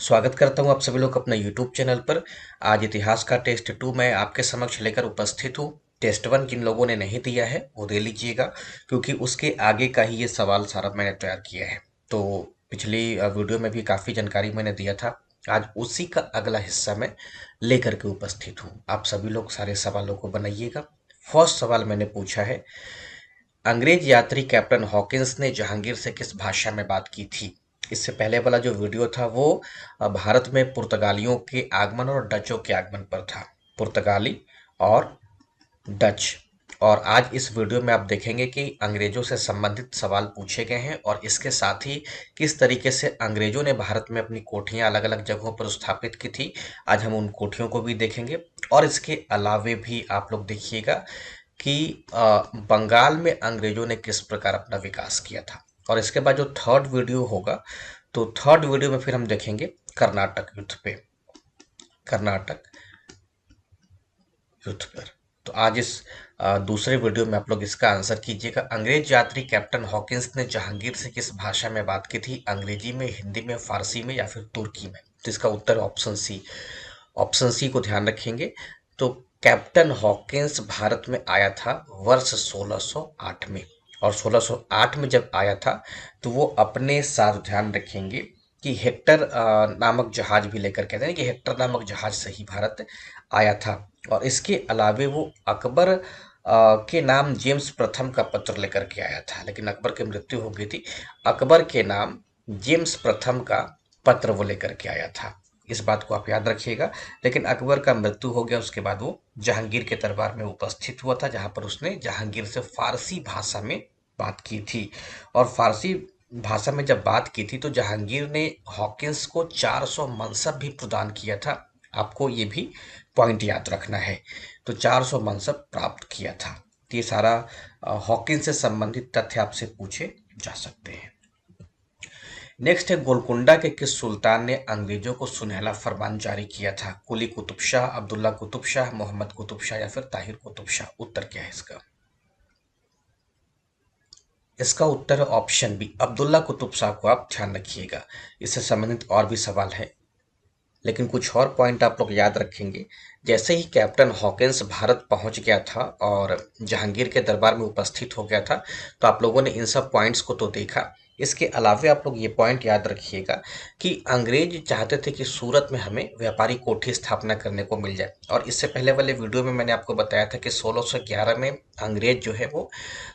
स्वागत करता हूं आप सभी लोग अपने YouTube चैनल पर। आज इतिहास का टेस्ट 2 मैं आपके समक्ष लेकर उपस्थित हूं। टेस्ट 1 जिन लोगों ने नहीं दिया है वो दे लीजिएगा, क्योंकि उसके आगे का ही ये सवाल सारा मैंने तैयार किया है। तो पिछली वीडियो में भी काफ़ी जानकारी मैंने दिया था। आज उसी का अगला हिस्सा मैं लेकर के उपस्थित हूँ। आप सभी लोग सारे सवालों को बनाइएगा। फर्स्ट सवाल मैंने पूछा है, अंग्रेज यात्री कैप्टन हॉकिंस ने जहांगीर से किस भाषा में बात की थी? इससे पहले वाला जो वीडियो था वो भारत में पुर्तगालियों के आगमन और डचों के आगमन पर था। पुर्तगाली और डच। और आज इस वीडियो में आप देखेंगे कि अंग्रेजों से संबंधित सवाल पूछे गए हैं और इसके साथ ही किस तरीके से अंग्रेजों ने भारत में अपनी कोठियां अलग अलग जगहों पर स्थापित की थी। आज हम उन कोठियों को भी देखेंगे और इसके अलावे भी आप लोग देखिएगा कि बंगाल में अंग्रेजों ने किस प्रकार अपना विकास किया था। और इसके बाद जो थर्ड वीडियो होगा, तो थर्ड वीडियो में फिर हम देखेंगे कर्नाटक युद्ध पे, कर्नाटक युद्ध पर। तो आज इस दूसरे वीडियो में आप लोग इसका आंसर कीजिएगा। अंग्रेज यात्री कैप्टन हॉकिंस ने जहांगीर से किस भाषा में बात की थी? अंग्रेजी में, हिंदी में, फारसी में या फिर तुर्की में? तो इसका उत्तर ऑप्शन सी, ऑप्शन सी को ध्यान रखेंगे। तो कैप्टन हॉकिंस भारत में आया था वर्ष 1608 में, और 1608 में जब आया था तो वो अपने साथ, ध्यान रखेंगे कि हेक्टर नामक जहाज भी लेकर के आए थे, कि हेक्टर नामक जहाज से ही भारत आया था। और इसके अलावे वो अकबर के नाम जेम्स प्रथम का पत्र लेकर के आया था, लेकिन अकबर की मृत्यु हो गई थी। अकबर के नाम जेम्स प्रथम का पत्र वो लेकर के आया था, इस बात को आप याद रखिएगा। लेकिन अकबर का मृत्यु हो गया, उसके बाद वो जहांगीर के दरबार में उपस्थित हुआ था, जहां पर उसने जहांगीर से फारसी भाषा में बात की थी। और फारसी भाषा में जब बात की थी तो जहांगीर ने हॉकिंस को 400 मनसब भी प्रदान किया था। आपको ये भी पॉइंट याद रखना है। तो 400 मनसब प्राप्त किया था। तो ये सारा हॉकिंस से संबंधित तथ्य आपसे पूछे जा सकते हैं। नेक्स्ट है, गोलकुंडा के किस सुल्तान ने अंग्रेजों को सुनहला फरमान जारी किया था? कुली कुतुब शाह, अब्दुल्ला कुतुब शाह, मोहम्मद कुतुब शाह या फिर ताहिर कुतुब शाह? उत्तर क्या है इसका? इसका उत्तर है ऑप्शन बी, अब्दुल्ला कुतुब शाह को आप ध्यान रखिएगा। इससे संबंधित और भी सवाल है, लेकिन कुछ और पॉइंट आप लोग याद रखेंगे। जैसे ही कैप्टन हॉकिंस भारत पहुंच गया था और जहांगीर के दरबार में उपस्थित हो गया था, तो आप लोगों ने इन सब पॉइंट्स को तो देखा। इसके अलावे आप लोग ये पॉइंट याद रखिएगा कि अंग्रेज चाहते थे कि सूरत में हमें व्यापारी कोठी स्थापना करने को मिल जाए। और इससे पहले वाले वीडियो में मैंने आपको बताया था कि 1611 में अंग्रेज जो है वो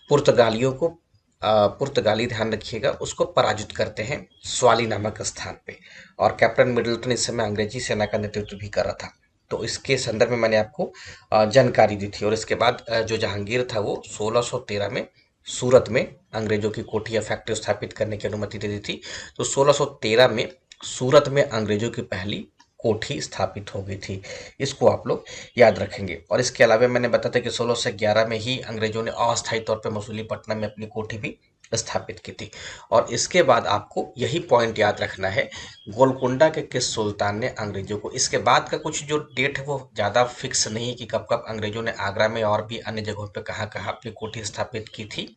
पुर्तगालियों को पुर्तगाली, ध्यान रखिएगा, उसको पराजित करते हैं स्वाली नामक स्थान पे। और कैप्टन मिडल्टन इस समय अंग्रेजी सेना का नेतृत्व भी कर रहा था। तो इसके संदर्भ में मैंने आपको जानकारी दी थी। और इसके बाद जो जहांगीर था वो 1613 में सूरत में अंग्रेजों की कोठी या फैक्ट्री स्थापित करने की अनुमति दे दी थी। तो 1613 में सूरत में अंग्रेजों की पहली कोठी स्थापित हो गई थी। इसको आप लोग याद रखेंगे। और इसके अलावा मैंने बताया था कि 1611 में ही अंग्रेजों ने अस्थायी तौर पर मसूलीपट्टनम में अपनी कोठी भी स्थापित की थी। और इसके बाद आपको यही पॉइंट याद रखना है, गोलकुंडा के किस सुल्तान ने अंग्रेजों को, इसके बाद का कुछ जो डेट है वो ज़्यादा फिक्स नहीं है कि कब कब अंग्रेजों ने आगरा में और भी अन्य जगहों पर कहाँ कहाँ अपनी कोठी स्थापित की थी।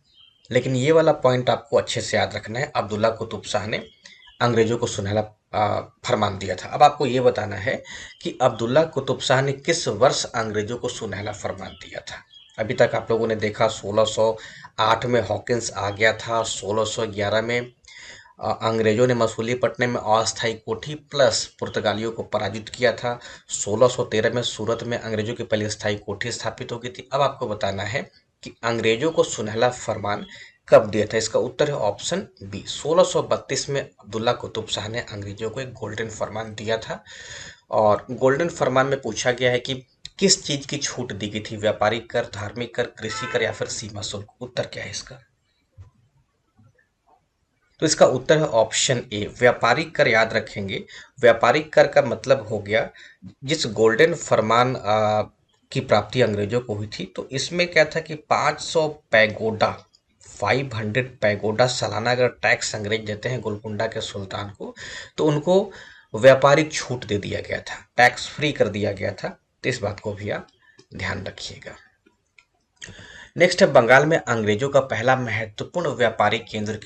लेकिन ये वाला पॉइंट आपको अच्छे से याद रखना है, अब्दुल्ला कुतुब शाह ने अंग्रेजों को सुनहला फरमान दिया था। अब आपको ये बताना है कि अब्दुल्ला कुतुब शाह ने किस वर्ष अंग्रेजों को सुनहला फरमान दिया था। अभी तक आप लोगों ने देखा 1608 में हॉकिंस आ गया था, 1611 में अंग्रेजों ने मसूलीपट्टनम में अस्थायी कोठी प्लस पुर्तगालियों को पराजित किया था, 1613 में सूरत में अंग्रेजों की पहली स्थायी कोठी स्थापित हो गई थी। अब आपको बताना है कि अंग्रेजों को सुनहला फरमान कब दिया था। इसका उत्तर है ऑप्शन बी, 1632 में अब्दुल्ला कुतुब शाह ने अंग्रेजों को एक गोल्डन फरमान दिया था। और गोल्डन फरमान में पूछा गया है कि किस चीज की छूट दी गई थी? व्यापारिक कर, धार्मिक कर, कृषि कर या फिर सीमा शुल्क? उत्तर क्या है इसका? तो इसका उत्तर है ऑप्शन ए, व्यापारिक कर। याद रखेंगे, व्यापारिक कर का मतलब हो गया जिस गोल्डन फरमान की प्राप्ति अंग्रेजों को हुई थी, तो इसमें क्या था कि 500 पैगोडा, 500 पैगोडा सालाना अगर टैक्स अंग्रेज देते हैं गोलकुंडा के सुल्तान को, तो उनको व्यापारिक छूट दे दिया गया था, टैक्स फ्री कर दिया गया था। तो इस बात को भी आप ध्यान रखिएगा। नेक्स्ट है बंगाल में अंग्रेजों का पहला महत्वपूर्ण व्यापारिक केंद्र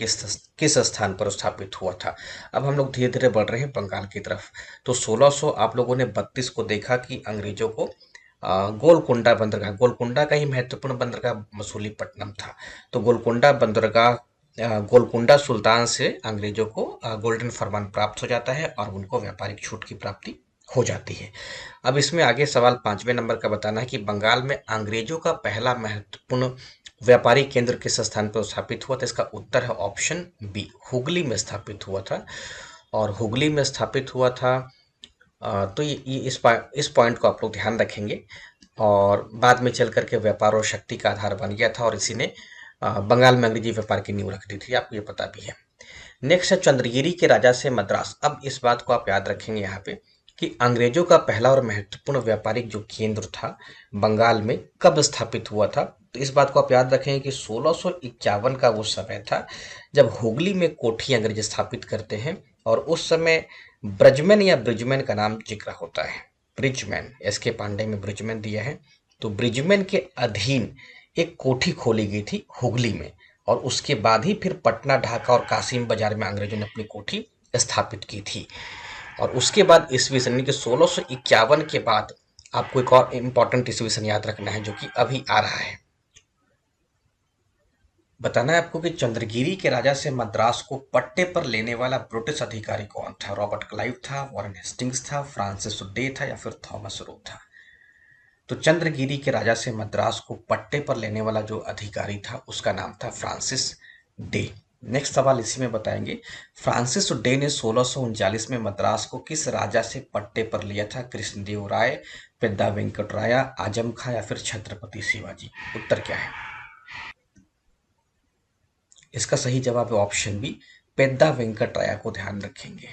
किस स्थान पर स्थापित हुआ था। अब हम लोग धीरे धीरे बढ़ रहे हैं बंगाल की तरफ। तो 1600 आप लोगों ने 32 को देखा कि अंग्रेजों को गोलकुंडा बंदरगाह, गोलकुंडा का ही महत्वपूर्ण बंदरगाह मसूलीपट्टनम था। तो गोलकुंडा बंदरगाह, गोलकुंडा सुल्तान से अंग्रेजों को गोल्डन फरमान प्राप्त हो जाता है और उनको व्यापारिक छूट की प्राप्ति हो जाती है। अब इसमें आगे सवाल 5वें नंबर का बताना है कि बंगाल में अंग्रेजों का पहला महत्वपूर्ण व्यापारिक केंद्र किस स्थान पर स्थापित हुआ था। इसका उत्तर है ऑप्शन बी, हुगली में स्थापित हुआ था। और हुगली में स्थापित हुआ था। तो ये इस पॉइंट को आप लोग ध्यान रखेंगे। और बाद में चल करके व्यापार और शक्ति का आधार बन गया था और इसी ने बंगाल में अंग्रेजी व्यापार की नींव रख दी थी, आपको ये पता भी है। नेक्स्ट है चंद्रगिरी के राजा से मद्रास। अब इस बात को आप याद रखेंगे यहाँ पे कि अंग्रेजों का पहला और महत्वपूर्ण व्यापारिक जो केंद्र था बंगाल में कब स्थापित हुआ था। तो इस बात को आप याद रखेंगे कि 1651 का वो समय था जब हुगली में कोठी अंग्रेज स्थापित करते हैं। और उस समय ब्रजमैन या ब्रिजमैन का नाम जिक्र होता है। Bridgman, SK. पांडे में ब्रिजमैन दिया है। तो ब्रिजमैन के अधीन एक कोठी खोली गई थी हुगली में। और उसके बाद ही फिर पटना, ढाका और कासिम बाजार में अंग्रेजों ने अपनी कोठी स्थापित की थी। और उसके बाद ईस्वी सन यानी कि 1651 के बाद आपको एक और इम्पॉर्टेंट ईस्वी सन याद रखना है जो कि अभी आ रहा है। बताना है आपको कि चंद्रगिरी के राजा से मद्रास को पट्टे पर लेने वाला ब्रिटिश अधिकारी कौन था। रॉबर्ट क्लाइव था, वॉरेन हेस्टिंग्स था, फ्रांसिस डे था या फिर थॉमस रो था। तो चंद्रगिरी के राजा से मद्रास को पट्टे पर लेने वाला जो अधिकारी था उसका नाम था फ्रांसिस डे। नेक्स्ट सवाल इसी में बताएंगे, फ्रांसिस डे ने 1639 में मद्रास को किस राजा से पट्टे पर लिया था। कृष्णदेव राय, पेद्दा वेंकटराया, आजम खां या फिर छत्रपति शिवाजी। उत्तर क्या है। इसका सही जवाब है ऑप्शन बी, पेद्दा वेंकटराया को ध्यान रखेंगे।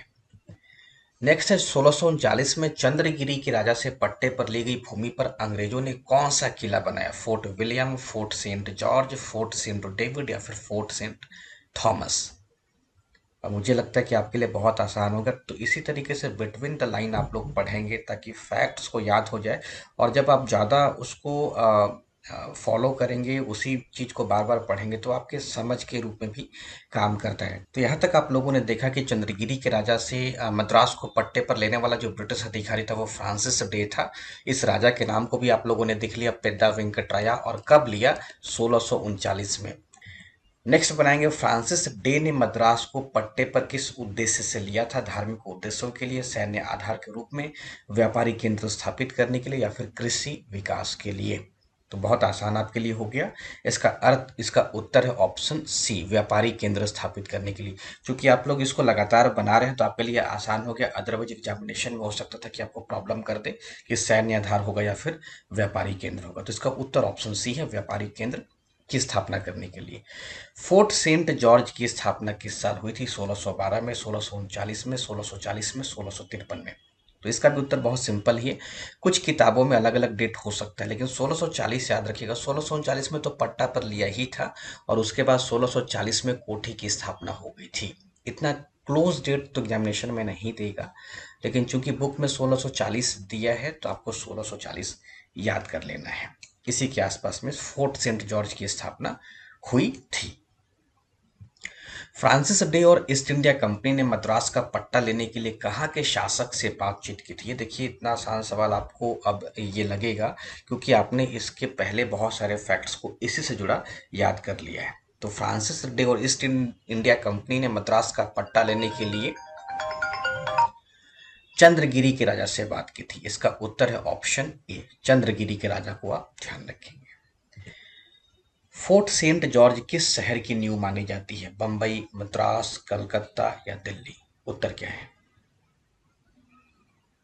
नेक्स्ट है 1639 में चंद्रगिरी के राजा से पट्टे पर ली गई भूमि पर अंग्रेजों ने कौन सा किला बनाया। Fort William, Fort Saint George, Fort Saint David या फिर फोर्ट सेंट थॉमस। अब मुझे लगता है कि आपके लिए बहुत आसान होगा। तो इसी तरीके से बिटवीन द लाइन आप लोग पढ़ेंगे ताकि फैक्ट्स को याद हो जाए। और जब आप ज़्यादा उसको फॉलो करेंगे, उसी चीज़ को बार बार पढ़ेंगे तो आपके समझ के रूप में भी काम करता है। तो यहाँ तक आप लोगों ने देखा कि चंद्रगिरी के राजा से मद्रास को पट्टे पर लेने वाला जो ब्रिटिश अधिकारी था वो फ्रांसिस डे था। इस राजा के नाम को भी आप लोगों ने देख लिया, पेद्दा वेंकटराया। और कब लिया, 1639 में। नेक्स्ट बनाएंगे, फ्रांसिस डे ने मद्रास को पट्टे पर किस उद्देश्य से लिया था। धार्मिक उद्देश्यों के लिए, सैन्य आधार के रूप में, व्यापारी केंद्र स्थापित करने के लिए या फिर कृषि विकास के लिए। तो बहुत आसान आपके लिए हो गया। इसका उत्तर है ऑप्शन सी, व्यापारी केंद्र स्थापित करने के लिए। क्योंकि आप लोग इसको लगातार बना रहे हैं तो आपके लिए आसान हो गया। अदरवाइज एग्जामिनेशन में हो सकता था कि आपको प्रॉब्लम कर दे कि सैन्य आधार होगा या फिर व्यापारी केंद्र होगा। तो इसका उत्तर ऑप्शन सी है, व्यापारी केंद्र की स्थापना करने के लिए। फोर्ट सेंट जॉर्ज की स्थापना किस साल हुई थी। 1612 में, 1639 में, 1640 में, 1653 में। तो इसका भी उत्तर बहुत सिंपल ही है। कुछ किताबों में अलग अलग डेट हो सकता है लेकिन 1640 याद रखिएगा। 1639 में तो पट्टा पर लिया ही था और उसके बाद 1640 में कोठी की स्थापना हो गई थी। इतना क्लोज डेट तो एग्जामिनेशन में नहीं देगा, लेकिन चूंकि बुक में 1640 दिया है तो आपको 1640 याद कर लेना है। इसी के आसपास में फोर्ट सेंट जॉर्ज की स्थापना हुई थी। फ्रांसिस डे और ईस्ट इंडिया कंपनी ने मद्रास का पट्टा लेने के लिए कहाँ के शासक से बातचीत की थी। ये देखिए, इतना आसान सवाल आपको अब ये लगेगा क्योंकि आपने इसके पहले बहुत सारे फैक्ट्स को इसी से जुड़ा याद कर लिया है। तो फ्रांसिस डे और ईस्ट इंडिया कंपनी ने मद्रास का पट्टा लेने के लिए चंद्रगिरी के राजा से बात की थी। इसका उत्तर है ऑप्शन ए, चंद्रगिरी के राजा को आप ध्यान रखेंगे। फोर्ट सेंट जॉर्ज किस शहर की नींव मानी जाती है। बंबई, मद्रास, कलकत्ता या दिल्ली। उत्तर क्या है।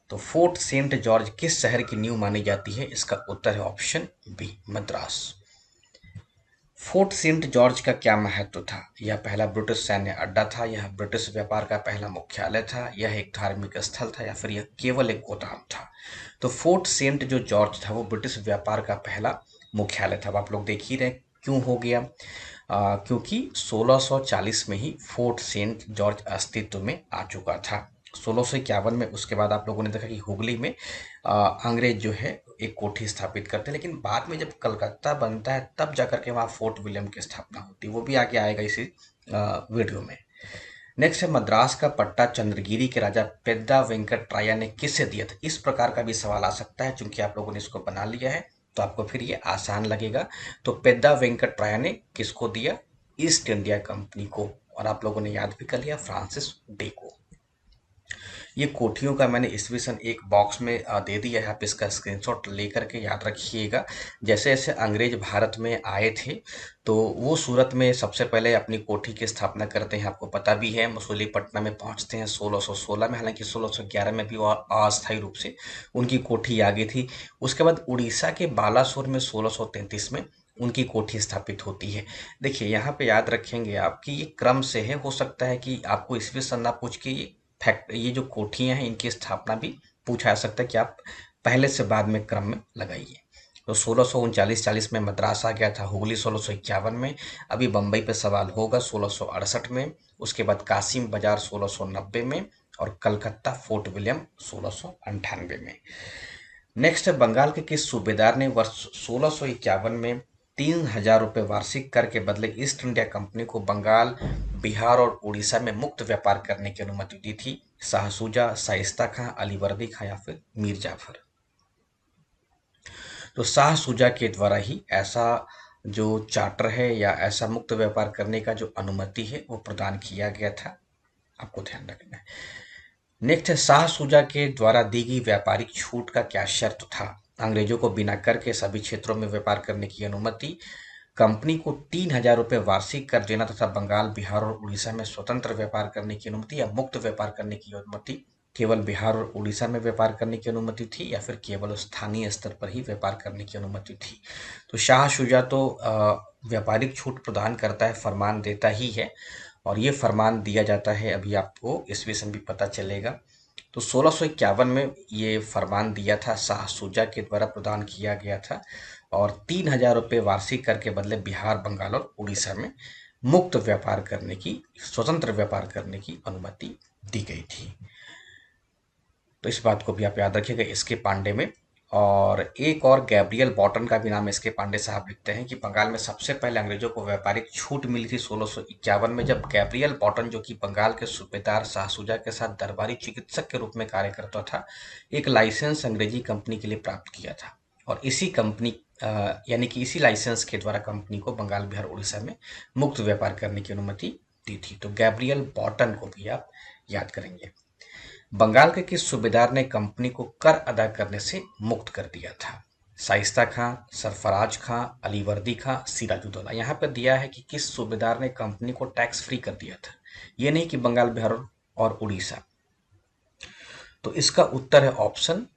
तो फोर्ट सेंट जॉर्ज किस शहर की नींव मानी जाती है। इसका उत्तर है option B, Madras. Fort Saint George का क्या महत्व था। यह पहला ब्रिटिश सैन्य अड्डा था, यह ब्रिटिश व्यापार का पहला मुख्यालय था, यह एक धार्मिक स्थल था या फिर यह केवल एक गोदाम था। तो फोर्ट सेंट जो जॉर्ज था वो ब्रिटिश व्यापार का पहला मुख्यालय था। अब आप लोग देख ही रहे क्यों हो गया, क्योंकि 1640 में ही फोर्ट सेंट जॉर्ज अस्तित्व में आ चुका था 1651 में। उसके बाद आप लोगों ने देखा कि हुगली में अंग्रेज जो है एक कोठी स्थापित करते हैं, लेकिन बाद में जब कलकत्ता बनता है तब जाकर के वहाँ फोर्ट विलियम की स्थापना होती है। वो भी आगे आएगा इसी वीडियो में। नेक्स्ट है मद्रास का पट्टा चंद्रगिरी के राजा पेद्दा वेंकट राया ने किसे दिया था। इस प्रकार का भी सवाल आ सकता है, चूंकि आप लोगों ने इसको बना लिया है तो आपको फिर ये आसान लगेगा। तो पेद्दा वेंकट राया ने किसको दिया? ईस्ट इंडिया कंपनी को। और आप लोगों ने याद भी कर लिया, फ्रांसिस डे को। ये कोठियों का मैंने ईस्वी सन एक बॉक्स में दे दिया है, आप इसका स्क्रीनशॉट लेकर के याद रखिएगा। जैसे जैसे अंग्रेज भारत में आए थे तो वो सूरत में सबसे पहले अपनी कोठी की स्थापना करते हैं, आपको पता भी है। मसूलीपट्टनम में पहुंचते हैं 1616 में, हालांकि 1611 में भी वो अस्थायी रूप से उनकी कोठी आ गई थी। उसके बाद उड़ीसा के बालासोर में 1633 में उनकी कोठी स्थापित होती है। देखिए यहाँ पे याद रखेंगे आप कि ये क्रम से है, हो सकता है कि आपको ईस्वी सन ना पूछ के ये जो कोठियां हैं इनकी स्थापना भी पूछा जा सकता है कि आप पहले से बाद में क्रम में लगाइए। तो 1639-40 में मद्रास आ गया था, हुगली 1651 में, अभी बम्बई पे सवाल होगा 1668 में, उसके बाद कासिम बाजार 1690 में, और कलकत्ता फोर्ट विलियम 1698 में। नेक्स्ट है बंगाल के किस सूबेदार ने वर्ष 1651 में 3000 रुपये वार्षिक कर के बदले ईस्ट इंडिया कंपनी को बंगाल, बिहार और उड़ीसा में मुक्त व्यापार करने की अनुमति दी थी? शाहसूजा, शाइस्ता खां, अलीवर्दी खां या फिर मीर जाफर? तो शाहसूजा के द्वारा ही ऐसा जो चार्टर है या ऐसा मुक्त व्यापार करने का जो अनुमति है वो प्रदान किया गया था, आपको ध्यान रखना है। नेक्स्ट है शाहसूजा के द्वारा दी गई व्यापारिक छूट का क्या शर्त था? अंग्रेजों को बिना कर के सभी क्षेत्रों में व्यापार करने की अनुमति, कंपनी को 3000 रुपये वार्षिक कर देना तथा बंगाल, बिहार और उड़ीसा में स्वतंत्र व्यापार करने की अनुमति, या मुक्त व्यापार करने की अनुमति, केवल बिहार और उड़ीसा में व्यापार करने की अनुमति थी, या फिर केवल स्थानीय स्तर पर ही व्यापार करने की अनुमति थी? तो शाह शुजा तो व्यापारिक छूट प्रदान करता है, फरमान देता ही है, और ये फरमान दिया जाता है, अभी आपको ईस्वी सन भी पता चलेगा। तो 1651 में ये फरमान दिया था, शाह शुजा के द्वारा प्रदान किया गया था, और 3000 रुपये वार्षिक कर के बदले बिहार, बंगाल और उड़ीसा में मुक्त व्यापार करने की, स्वतंत्र व्यापार करने की अनुमति दी गई थी। तो इस बात को भी आप याद रखिएगा इसके पांडे में। और एक और गैब्रियल बॉटन का भी नाम इसके पांडे साहब लिखते हैं कि बंगाल में सबसे पहले अंग्रेजों को व्यापारिक छूट मिली थी 1651 में, जब गैब्रियल बॉटन, जो कि बंगाल के सूबेदार शाहसूजा के साथ दरबारी चिकित्सक के रूप में कार्य करता था, एक लाइसेंस अंग्रेजी कंपनी के लिए प्राप्त किया था। और इसी कंपनी यानी कि इसी लाइसेंस के द्वारा कंपनी को बंगाल, बिहार, उड़ीसा में मुक्त व्यापार करने की अनुमति दी थी। तो गैब्रियल बॉटन को भी आप याद करेंगे। बंगाल के किस सूबेदार ने कंपनी को कर अदा करने से मुक्त कर दिया था? शाइस्ता खां, सरफराज खां, अलीवर्दी खां, सिराजुद्दौला? यहाँ पर दिया है कि किस सूबेदार ने कंपनी को टैक्स फ्री कर दिया था, ये नहीं कि बंगाल, बिहार और उड़ीसा। तो इसका उत्तर है ऑप्शन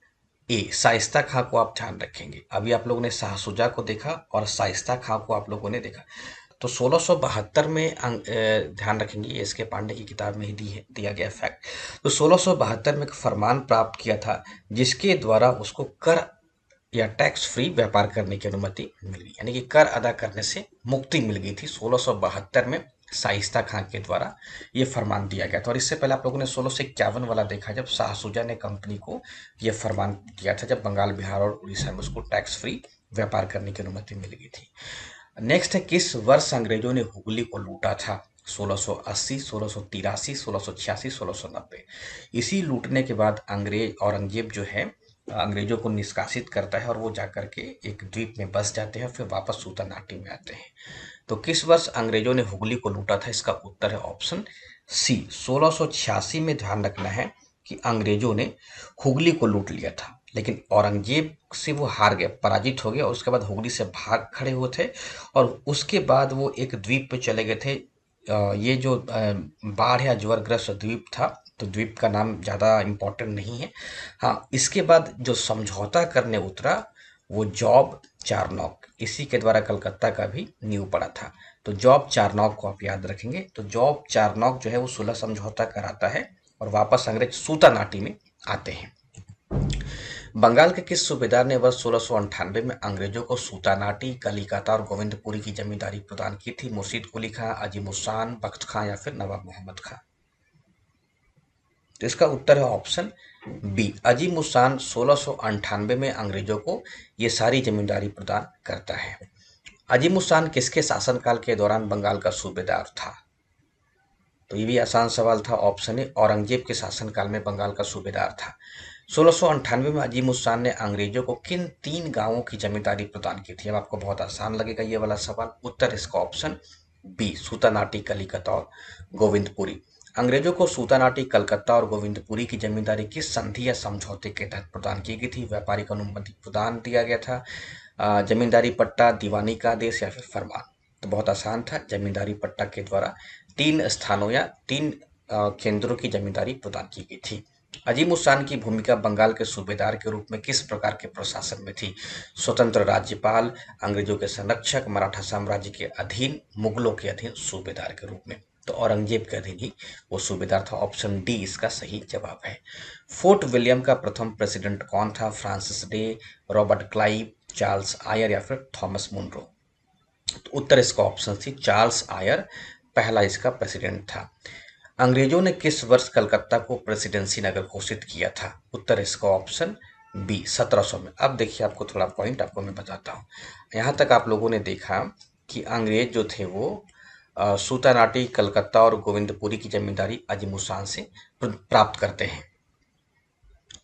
ए, शाइस्ता खां को आप ध्यान रखेंगे। अभी आप लोगों ने शाहसुजा को देखा और शाइस्ता खां को आप लोगों ने देखा। तो 1672 में ध्यान रखेंगे, ये इसके पांडे की किताब में ही दिया गया फैक्ट। तो 1672 में एक फरमान प्राप्त किया था जिसके द्वारा उसको कर या टैक्स फ्री व्यापार करने की अनुमति मिल गई, यानी कि कर अदा करने से मुक्ति मिल गई थी 1672 में शाइस्ता खां के द्वारा ये फरमान दिया गया था। और इससे पहले आप लोगों ने 1651 वाला देखा, जब शाहसुजा ने कंपनी को ये फरमान दिया था, जब बंगाल, बिहार और उड़ीसा में उसको टैक्स फ्री व्यापार करने की अनुमति मिल गई थी। नेक्स्ट है किस वर्ष अंग्रेजों ने हुगली को लूटा था? 1680, 1683, 1686, 1690? इसी लूटने के बाद अंग्रेज औरंगजेब जो है अंग्रेजों को निष्कासित करता है और वो जाकर के एक द्वीप में बस जाते हैं, फिर वापस सूतरनाटी में आते हैं। तो किस वर्ष अंग्रेजों ने हुगली को लूटा था? इसका उत्तर है ऑप्शन सी, 1686 में। ध्यान रखना है कि अंग्रेजों ने हुगली को लूट लिया था, लेकिन औरंगजेब से वो हार गए, पराजित हो गए, और उसके बाद हुगली से भाग खड़े हुए थे, और उसके बाद वो एक द्वीप पे चले गए थे। ये जो बाढ़ या ज्वरग्रस्त द्वीप था, तो द्वीप का नाम ज़्यादा इम्पोर्टेंट नहीं है। हाँ, इसके बाद जो समझौता करने उतरा वो जॉब चारनॉक, इसी के द्वारा कलकत्ता का भी नींव पड़ा था। तो जॉब चारनॉक को आप याद रखेंगे। तो जॉब चारनॉक जो है वो सुलह समझौता कराता है और वापस अंग्रेज सूतानाटी में आते हैं। बंगाल के किस सूबेदार ने वर्ष 1698 में अंग्रेजों को सूतानाटी, कलिकता और गोविंदपुरी की जमींदारी प्रदान की थी? मुर्शीद कुली खां, अजीमुद्दीन, बख्त खां या फिर नवाब मोहम्मद खां? तो इसका उत्तर है ऑप्शन बी। अजीम उस खान 1698 में अंग्रेजों को ये सारी जमींदारी प्रदान करता है। अजीम उस खान किसके शासनकाल के दौरान बंगाल का सूबेदार था? तो ये भी आसान सवाल था। ऑप्शन ए, औरंगजेब के शासनकाल में बंगाल का सूबेदार था। 1698 में अजीम उस खान ने अंग्रेजों को किन 3 गांवों की जमींदारी प्रदान की थी? अब आपको बहुत आसान लगेगा ये वाला सवाल। उत्तर इसका ऑप्शन बी, सूतानाटी, कलिकता और गोविंदपुरी। अंग्रेजों को सूतानाटी, कलकत्ता और गोविंदपुरी की जमींदारी किस संधि या समझौते के तहत प्रदान की गई थी? व्यापारिक अनुमति प्रदान दिया गया था, जमींदारी पट्टा, दीवानी का आदेश या फिर फरमान? तो बहुत आसान था, जमींदारी पट्टा के द्वारा 3 स्थानों या 3 केंद्रों की जमींदारी प्रदान की गई थी। अजीम उस खान की भूमिका बंगाल के सूबेदार के रूप में किस प्रकार के प्रशासन में थी? स्वतंत्र राज्यपाल, अंग्रेजों के संरक्षक, मराठा साम्राज्य के अधीन, मुगलों के अधीन सूबेदार के रूप में? तो औरंगजेब के अधीन ही वो सूबेदार था। ऑप्शन डी इसका सही जवाब है। फोर्ट विलियम का प्रथम प्रेसिडेंट कौन था? Francis Day, Robert Clive, Charles Eyre या फिर थॉमस मुनरो? तो उत्तर इसका ऑप्शन सी, चार्ल्स आयर पहला इसका प्रेसिडेंट था। अंग्रेजों ने किस वर्ष कलकत्ता को प्रेसिडेंसी नगर घोषित किया था? उत्तर इसका ऑप्शन बी, 1700 में। अब देखिए, आपको थोड़ा पॉइंट आपको मैं बताता हूँ। यहाँ तक आप लोगों ने देखा कि अंग्रेज जो थे वो सूतानाटी, कलकत्ता और गोविंदपुरी की जमींदारी अजीम उस खान से प्राप्त करते हैं,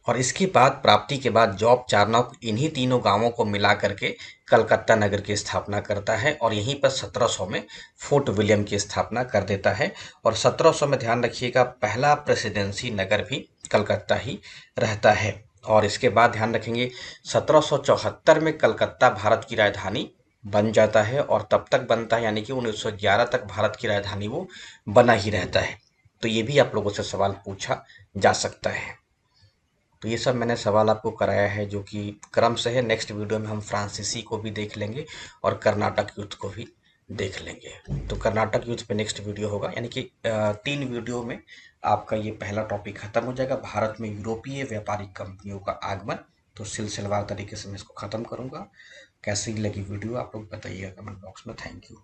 और इसके बाद प्राप्ति के बाद जॉब चार्नॉक इन्हीं तीनों गांवों को मिला करके कलकत्ता नगर की स्थापना करता है, और यहीं पर 1700 में फोर्ट विलियम की स्थापना कर देता है। और 1700 में ध्यान रखिएगा, पहला प्रेसिडेंसी नगर भी कलकत्ता ही रहता है। और इसके बाद ध्यान रखेंगे 1774 में कलकत्ता भारत की राजधानी बन जाता है, और तब तक बनता है यानी कि 1911 तक भारत की राजधानी वो बना ही रहता है। तो ये भी आप लोगों से सवाल पूछा जा सकता है। तो ये सब मैंने सवाल आपको कराया है जो कि क्रम से है। नेक्स्ट वीडियो में हम फ्रांसीसी को भी देख लेंगे और कर्नाटक युद्ध को भी देख लेंगे। तो कर्नाटक युद्ध पे नेक्स्ट वीडियो होगा, यानी कि 3 वीडियो में आपका ये पहला टॉपिक खत्म हो जाएगा, भारत में यूरोपीय व्यापारिक कंपनियों का आगमन। तो सिलसिलेवार तरीके से मैं इसको खत्म करूंगा। कैसी लगी वीडियो आप लोग बताइएगा कमेंट बॉक्स में। Thank you.